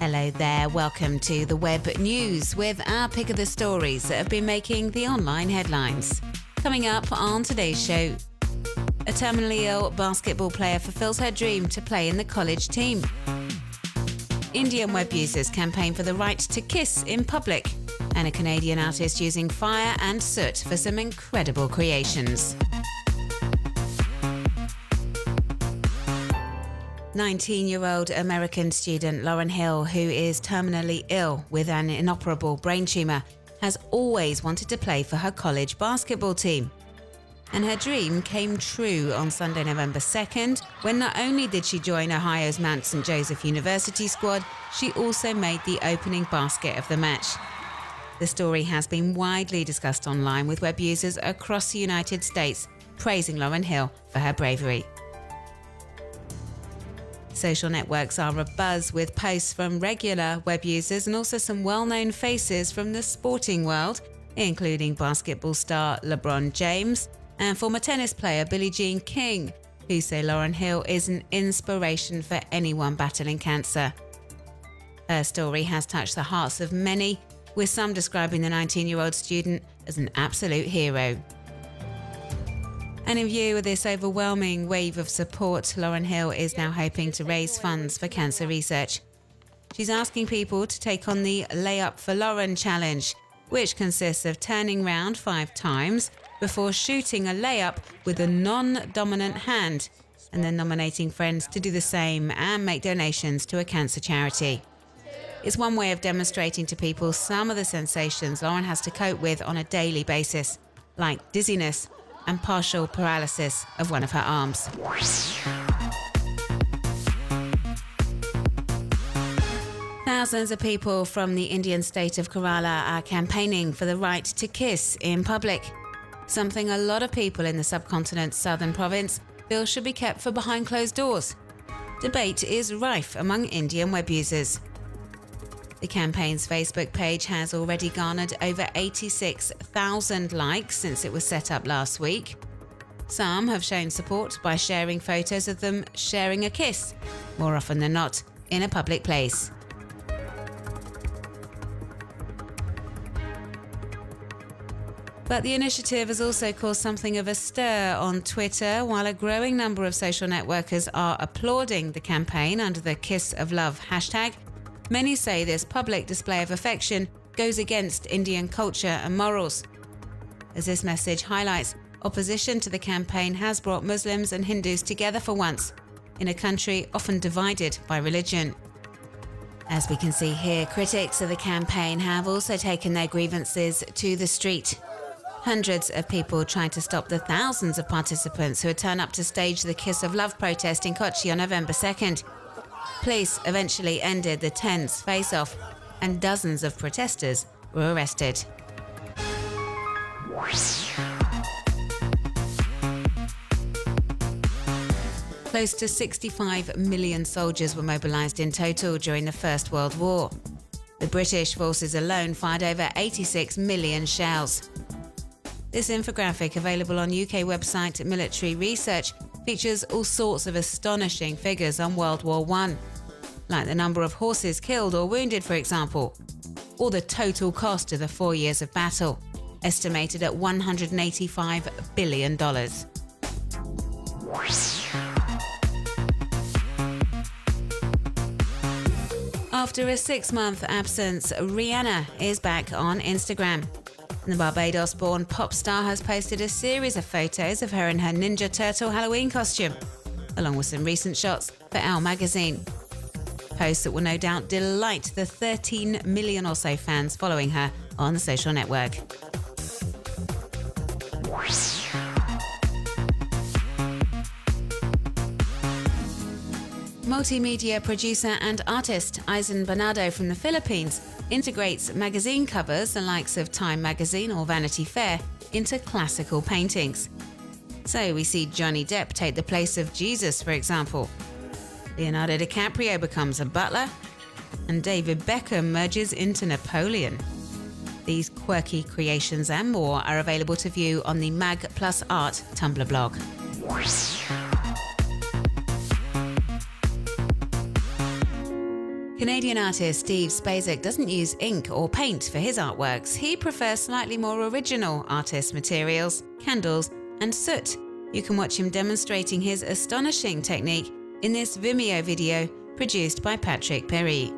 Hello there, welcome to the Web News with our pick of the stories that have been making the online headlines. Coming up on today's show, a terminally ill basketball player fulfills her dream to play in the college team. Indian web users campaign for the right to kiss in public, and a Canadian artist using fire and soot for some incredible creations. 19-year-old American student Lauren Hill, who is terminally ill with an inoperable brain tumour, has always wanted to play for her college basketball team. And her dream came true on Sunday, November 2nd, when not only did she join Ohio's Mount St. Joseph University squad, she also made the opening basket of the match. The story has been widely discussed online, with web users across the United States praising Lauren Hill for her bravery. Social networks are abuzz with posts from regular web users and also some well-known faces from the sporting world, including basketball star LeBron James and former tennis player Billie Jean King, who say Lauren Hill is an inspiration for anyone battling cancer. Her story has touched the hearts of many, with some describing the 19-year-old student as an absolute hero. And in view of this overwhelming wave of support, Lauren Hill is now hoping to raise funds for cancer research. She's asking people to take on the Layup for Lauren challenge, which consists of turning round 5 times before shooting a layup with a non-dominant hand, and then nominating friends to do the same and make donations to a cancer charity. It's one way of demonstrating to people some of the sensations Lauren has to cope with on a daily basis, like dizziness and partial paralysis of one of her arms. Thousands of people from the Indian state of Kerala are campaigning for the right to kiss in public, something a lot of people in the subcontinent's southern province feel should be kept for behind closed doors. Debate is rife among Indian web users. The campaign's Facebook page has already garnered over 86,000 likes since it was set up last week. Some have shown support by sharing photos of them sharing a kiss, more often than not, in a public place. But the initiative has also caused something of a stir on Twitter, while a growing number of social networkers are applauding the campaign under the Kiss of Love hashtag. Many say this public display of affection goes against Indian culture and morals. As this message highlights, opposition to the campaign has brought Muslims and Hindus together for once, in a country often divided by religion. As we can see here, critics of the campaign have also taken their grievances to the street. Hundreds of people tried to stop the thousands of participants who had turned up to stage the Kiss of Love protest in Kochi on November 2nd. Police eventually ended the tense face-off, and dozens of protesters were arrested. Close to 65 million soldiers were mobilised in total during the First World War. The British forces alone fired over 86 million shells. This infographic, available on UK website Military Research, features all sorts of astonishing figures on World War I, like the number of horses killed or wounded, for example, or the total cost of the 4 years of battle, estimated at $185 billion. After a 6-month absence, Rihanna is back on Instagram. The Barbados-born pop star has posted a series of photos of her in her Ninja Turtle Halloween costume, along with some recent shots for Elle magazine. Posts that will no doubt delight the 13 million or so fans following her on the social network. Multimedia producer and artist Eisen Bernardo from the Philippines integrates magazine covers, the likes of Time magazine or Vanity Fair, into classical paintings. So we see Johnny Depp take the place of Jesus, for example. Leonardo DiCaprio becomes a butler, and David Beckham merges into Napoleon. These quirky creations and more are available to view on the Mag Plus Art Tumblr blog. Canadian artist Steve Spacek doesn't use ink or paint for his artworks. He prefers slightly more original artist materials, candles, and soot. You can watch him demonstrating his astonishing technique in this Vimeo video produced by Patrick Perry.